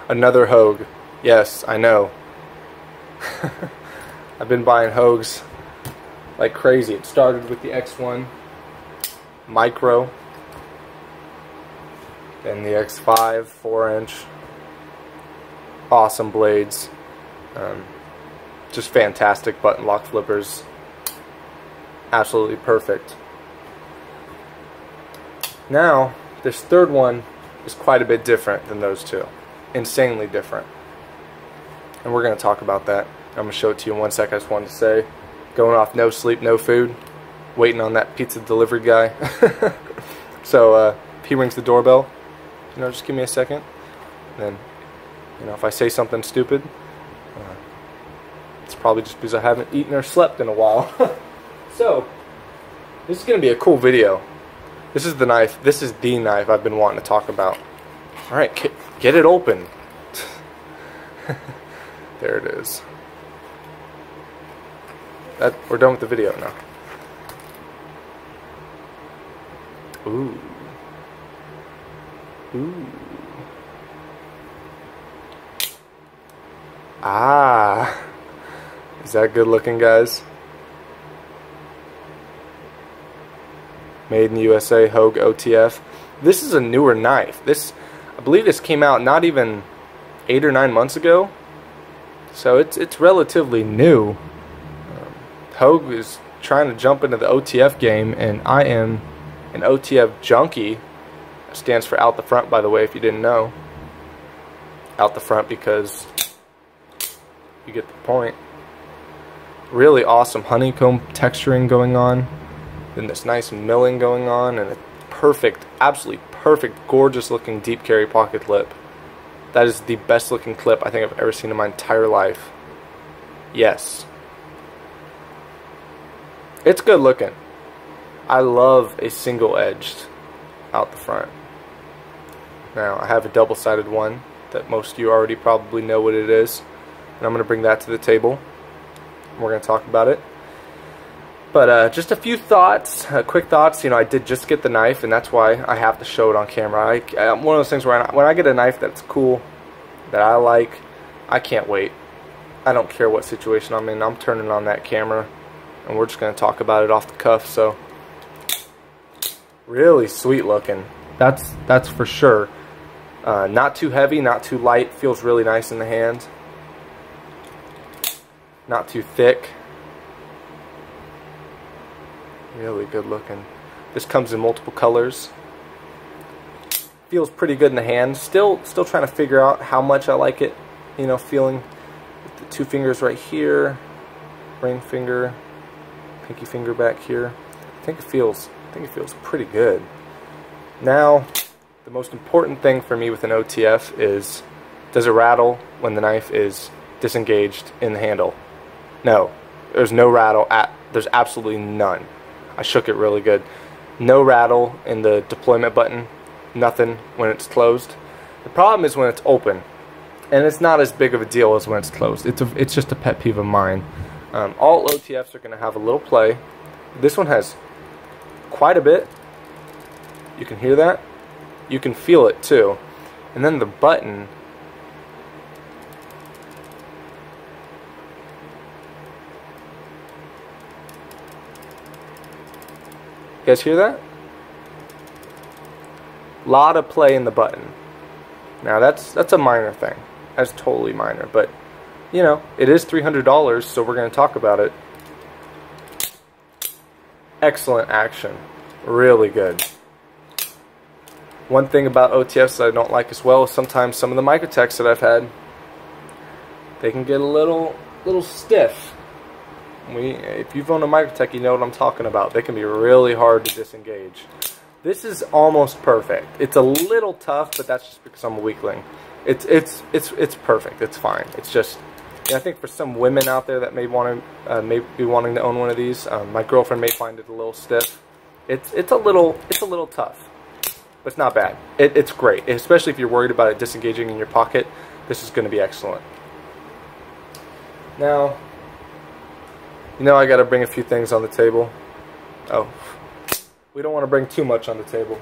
Another Hogue. Yes, I know. I've been buying Hogues like crazy. It started with the X1 Micro, then the X5 4-inch. Awesome blades. Just fantastic button lock flippers. Absolutely perfect. Now, this third one is quite a bit different than those two. Insanely different. And we're going to talk about that. I'm going to show it to you in 1 second. I just wanted to say, going off no sleep, no food, waiting on that pizza delivery guy. So, if he rings the doorbell, just give me a second. And then, if I say something stupid, it's probably just because I haven't eaten or slept in a while. So, this is going to be a cool video. This is the knife. This is the knife I've been wanting to talk about. Alright, get it open. There it is. We're done with the video now. Ooh. Ooh. Ah. Is that good looking, guys? Made in the USA, Hogue OTF. This is a newer knife. I believe this came out not even 8 or 9 months ago. So it's relatively new. Hogue is trying to jump into the OTF game, and I am an OTF junkie. It stands for out the front, by the way, if you didn't know. Out the front because you get the point. Really awesome honeycomb texturing going on. Then this nice milling going on, and a perfect, absolutely perfect, gorgeous looking deep carry pocket clip. That is the best looking clip I think I've ever seen in my entire life. Yes. It's good looking. I love a single edged out the front. Now I have a double-sided one that most of you already probably know what it is, and I'm going to bring that to the table. We're going to talk about it. But just a few thoughts, quick thoughts. I did just get the knife, and that's why I have to show it on camera. I'm one of those things where when I get a knife that's cool, that I like, I can't wait. I don't care what situation I'm in. I'm turning on that camera, and we're just going to talk about it off the cuff. So, really sweet looking. That's for sure. Not too heavy, not too light. Feels really nice in the hand. Not too thick. Really good looking. This comes in multiple colors. Feels pretty good in the hand. Still trying to figure out how much I like it. Feeling with the 2 fingers right here, ring finger, pinky finger back here. I think it feels pretty good. Now, the most important thing for me with an OTF is, does it rattle when the knife is disengaged in the handle? No, there's no rattle. There's absolutely none. I shook it really good. No rattle in the deployment button. Nothing when it's closed. The problem is when it's open, and it's not as big of a deal as when it's closed. It's just a pet peeve of mine. All OTFs are going to have a little play. This one has quite a bit. You can hear that. You can feel it too. And then the button. You guys hear that? Lot of play in the button. Now that's a minor thing. That's totally minor, but it is $300, so we're going to talk about it. Excellent action. Really good. One thing about OTFs that I don't like as well is sometimes some of the Microtechs that I've had, they can get a little stiff. If you've owned a Microtech, you know what I'm talking about. They can be really hard to disengage. This is almost perfect. It's a little tough, but that's just because I'm a weakling. It's perfect. It's fine. It's just, I think for some women out there that may be wanting to own one of these, my girlfriend may find it a little stiff. It's a little tough, but it's not bad. It's great, especially if you're worried about it disengaging in your pocket. This is going to be excellent. Now, I got to bring a few things on the table. Oh, we don't want to bring too much on the table.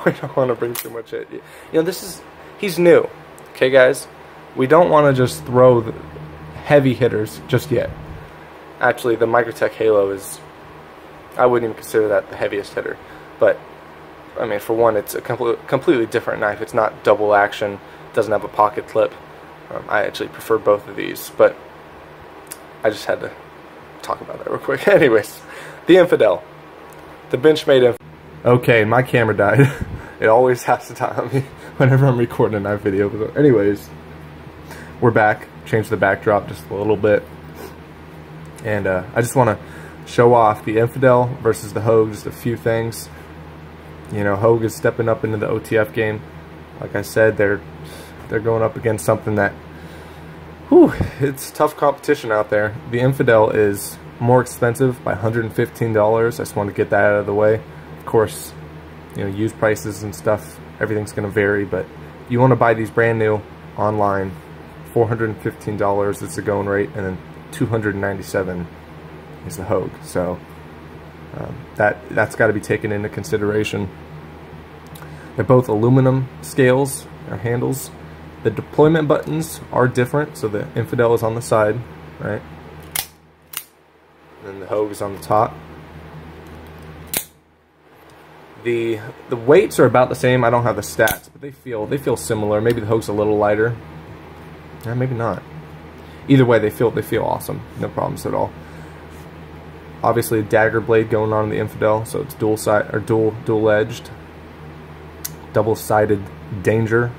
We don't want to bring too much in. This is he's new. Okay, guys? We don't want to just throw the heavy hitters just yet. Actually, the Microtech Halo is, I wouldn't even consider that the heaviest hitter. But, I mean, for one, it's a completely different knife. It's not double action, doesn't have a pocket clip. I actually prefer both of these, but I just had to talk about that real quick. Anyways, the Infidel. The Benchmade Infidel. Okay, my camera died. It always has to die on me whenever I'm recording a knife video. But anyways, we're back. Changed the backdrop just a little bit. And I just want to show off the Infidel versus the Hogue, just a few things. You know, Hogue is stepping up into the OTF game. Like I said, they're going up against something that, whew, it's tough competition out there. The Infidel is more expensive by $115. I just want to get that out of the way. Of course, you know, used prices and stuff, everything's going to vary, but you want to buy these brand new online, $415 is the going rate, and then $297 is the Hogue. So that's got to be taken into consideration. They're both aluminum scales or handles. The deployment buttons are different, so the Infidel is on the side, right? And the Hogue is on the top. The weights are about the same. I don't have the stats, but they feel similar. Maybe the Hogue's a little lighter. Yeah, maybe not. Either way, they feel awesome. No problems at all. Obviously, a dagger blade going on in the Infidel, so it's dual edged, double-sided danger.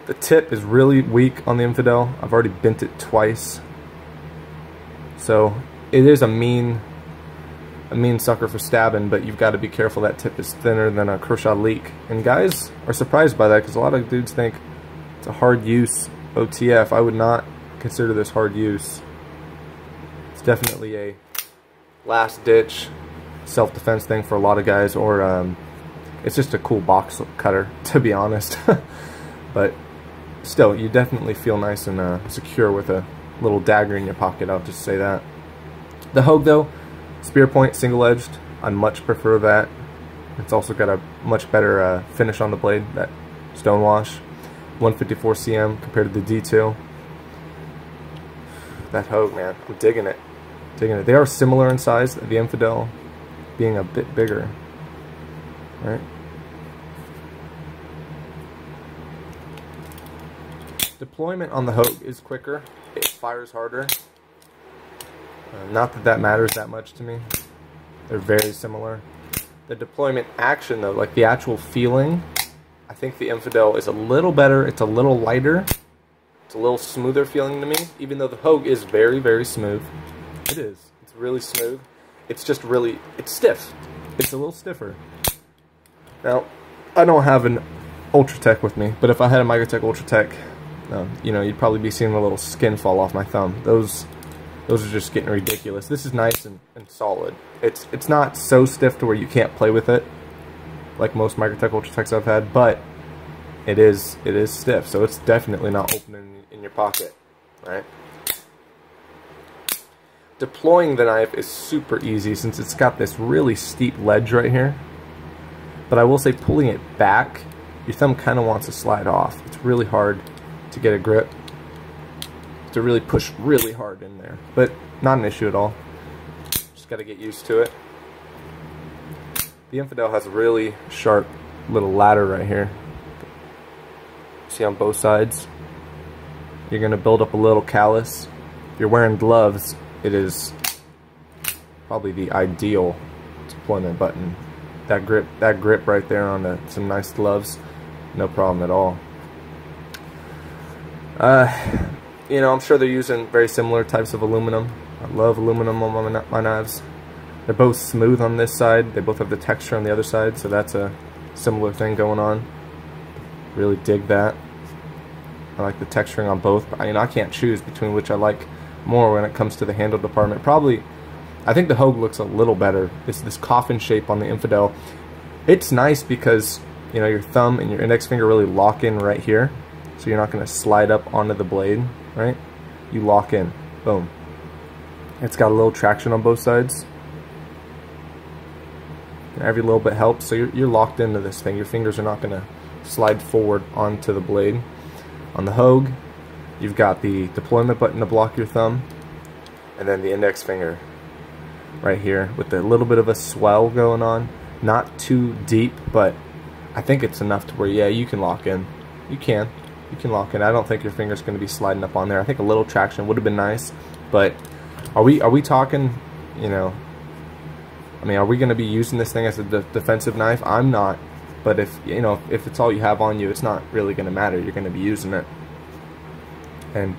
The tip is really weak on the Infidel. I've already bent it twice. So it is a mean sucker for stabbing, but you've got to be careful. That tip is thinner than a Kershaw leak. And guys are surprised by that because a lot of dudes think it's a hard use OTF. I would not consider this hard use. It's definitely a last ditch self-defense thing for a lot of guys, or it's just a cool box cutter, to be honest. But still, you definitely feel nice and secure with a little dagger in your pocket, I'll just say that. The Hogue though, spear point, single-edged, I much prefer that. It's also got a much better finish on the blade, that stonewash. 154 cm compared to the D2. That Hogue, man, I'm digging it. Digging it. They are similar in size, the Infidel being a bit bigger. Right? Deployment on the Hogue is quicker. It fires harder. Not that that matters that much to me. They're very similar. The deployment action though, like the actual feeling, I think the Infidel is a little better. It's a little lighter. It's a little smoother feeling to me, even though the Hogue is very, very smooth. It is. It's really smooth. It's just really, it's stiff. It's a little stiffer. Now, I don't have an Ultratech with me, but if I had a Microtech Ultratech, you know, you'd probably be seeing a little skin fall off my thumb. Those are just getting ridiculous. This is nice and solid. It's not so stiff to where you can't play with it, like most Microtech Ultratechs I've had, but it is stiff, so it's definitely not opening in your pocket, right? Deploying the knife is super easy since it's got this really steep ledge right here. But I will say, pulling it back, your thumb kind of wants to slide off. It's really hard to get a grip, to really push really hard in there, but not an issue at all. Just got to get used to it. The Infidel has a really sharp little ladder right here. See on both sides? You're going to build up a little callus. If you're wearing gloves, it is probably the ideal deployment button. That grip right there on some nice gloves, no problem at all. You know, I'm sure they're using very similar types of aluminum. I love aluminum on my knives. They're both smooth on this side. They both have the texture on the other side, so that's a similar thing going on. Really dig that. I like the texturing on both. I mean, I can't choose between which I like more when it comes to the handle department. Probably, I think the Hogue looks a little better. It's this coffin shape on the Infidel. It's nice because, you know, your thumb and your index finger really lock in right here, so you're not going to slide up onto the blade, right? You lock in. Boom. It's got a little traction on both sides. And every little bit helps, so you're locked into this thing. Your fingers are not going to slide forward onto the blade. On the Hogue, you've got the deployment button to block your thumb, and then the index finger right here with a little bit of a swell going on. Not too deep, but I think it's enough to where, yeah, you can lock in. You can lock in. I don't think your finger's going to be sliding up on there. I think a little traction would have been nice, but are we talking, you know, I mean, are we going to be using this thing as a defensive knife? I'm not, but if, you know, if it's all you have on you, it's not really going to matter. You're going to be using it, and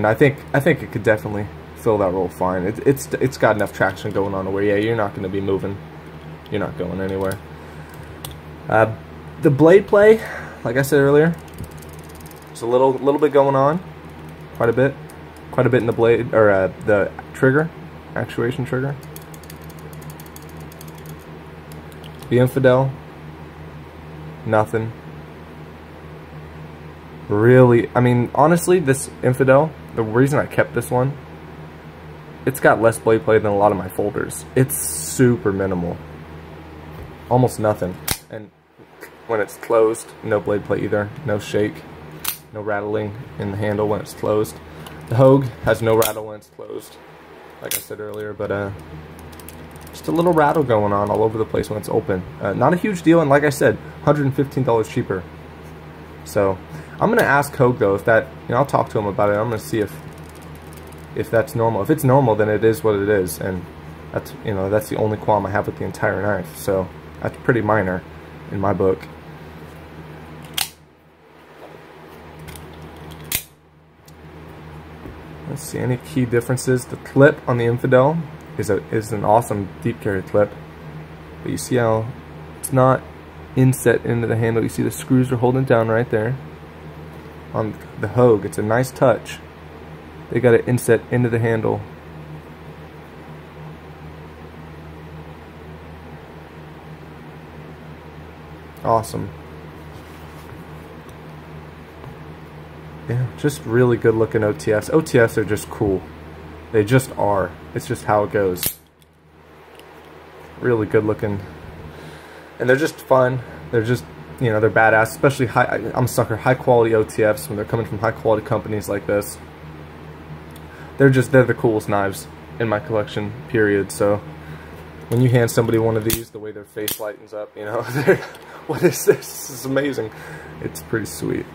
I think it could definitely fill that role fine. It's got enough traction going on where, yeah, you're not going to be moving. You're not going anywhere. The blade play, like I said earlier, there's a little bit going on, quite a bit in the blade, or the trigger, actuation trigger. The Infidel, nothing. Really, I mean, honestly, this Infidel, the reason I kept this one, it's got less blade play than a lot of my folders. It's super minimal, almost nothing. And when it's closed, no blade play either, no shake, no rattling in the handle when it's closed. The Hogue has no rattle when it's closed, like I said earlier, but just a little rattle going on all over the place when it's open. Not a huge deal, and like I said, $115 cheaper. So I'm gonna ask Hogue though if that, you know, I'll talk to him about it. I'm gonna see if that's normal. If it's normal, then it is what it is, and that's, you know, that's the only qualm I have with the entire knife. So that's pretty minor in my book. Let's see, any key differences. The clip on the Infidel is an awesome deep carry clip, but you see how it's not inset into the handle. You see the screws are holding it down right there. On the Hogue, it's a nice touch. They got it inset into the handle. Awesome. Yeah, just really good looking OTFs. OTFs are just cool. They just are. It's just how it goes. Really good looking. And they're just fun. They're just, you know, they're badass. Especially I'm a sucker, high quality OTFs when they're coming from high quality companies like this. They're the coolest knives in my collection, period. So when you hand somebody one of these, the way their face lightens up, you know, what is this? This is amazing. It's pretty sweet.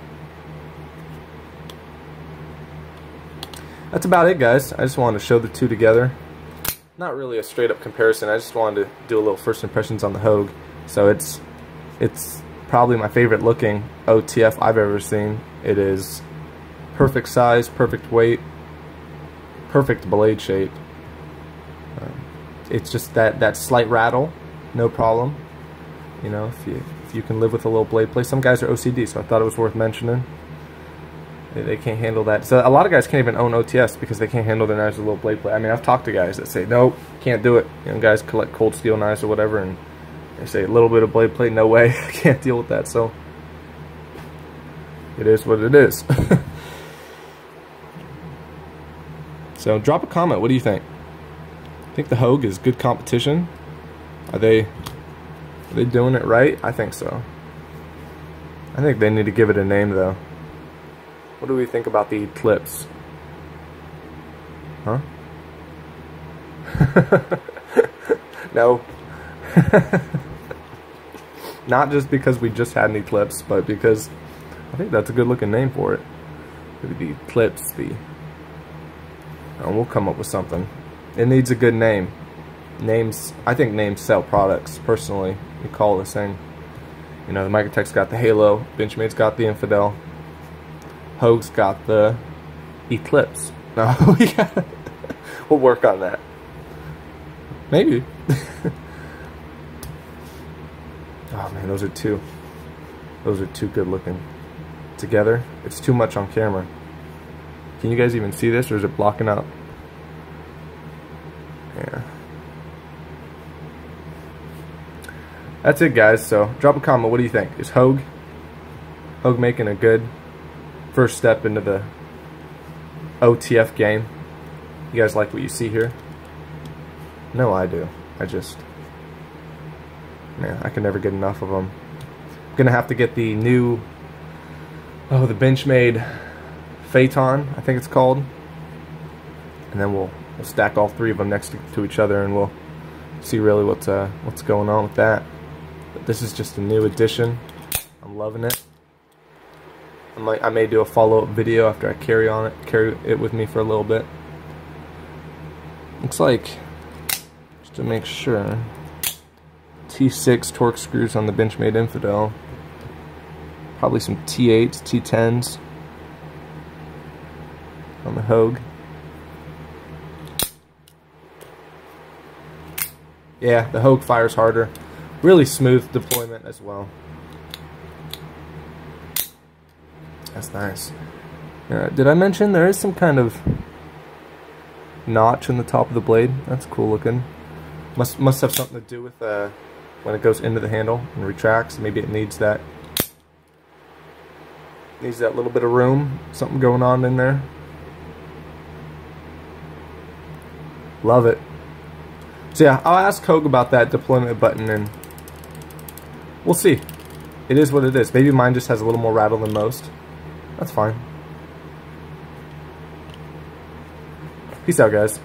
That's about it, guys. I just wanted to show the two together. Not really a straight up comparison. I just wanted to do a little first impressions on the Hogue. So it's probably my favorite looking OTF I've ever seen. It is perfect size, perfect weight, perfect blade shape. It's just that slight rattle, no problem. You know, if you can live with a little blade play. Some guys are OCD, so I thought it was worth mentioning. They can't handle that. So a lot of guys can't even own OTFs because they can't handle their knives with a little blade play. I mean, I've talked to guys that say, nope, can't do it. You know, guys collect cold steel knives or whatever, and they say a little bit of blade play, no way, I can't deal with that. So it is what it is. So drop a comment. What do you think? Think the Hogue is good competition? Are they doing it right? I think so. I think they need to give it a name though. What do we think about the clips? Huh? No. Not just because we just had any clips, but because I think that's a good looking name for it. Maybe the clips, we'll come up with something. It needs a good name. Names, I think names sell products, personally. We call this thing. You know, the Microtech's got the Halo, Benchmade's got the Infidel, Hogue's got the Eclipse. No, we'll work on that. Maybe. Oh man, those are two good looking. Together, it's too much on camera. Can you guys even see this, or is it blocking out? Yeah. That's it, guys. So drop a comment. What do you think? Is Hogue making a good first step into the OTF game? You guys like what you see here? No, I do. Man, I can never get enough of them. Gonna have to get the new, the Benchmade Phaeton, I think it's called. And then we'll stack all three of them next to each other, and we'll see really what's going on with that. But this is just a new addition. I'm loving it. I may do a follow-up video after I carry it with me for a little bit. Looks like, just to make sure, T6 torque screws on the Benchmade Infidel. Probably some T8s, T10s on the Hogue. Yeah, the Hogue fires harder. Really smooth deployment as well. That's nice. Did I mention there is some kind of notch in the top of the blade? That's cool looking. Must have something to do with when it goes into the handle and retracts. Maybe it needs that little bit of room. Something going on in there. Love it. So yeah, I'll ask Hogue about that deployment button, and we'll see. It is what it is. Maybe mine just has a little more rattle than most. That's fine. Peace out, guys.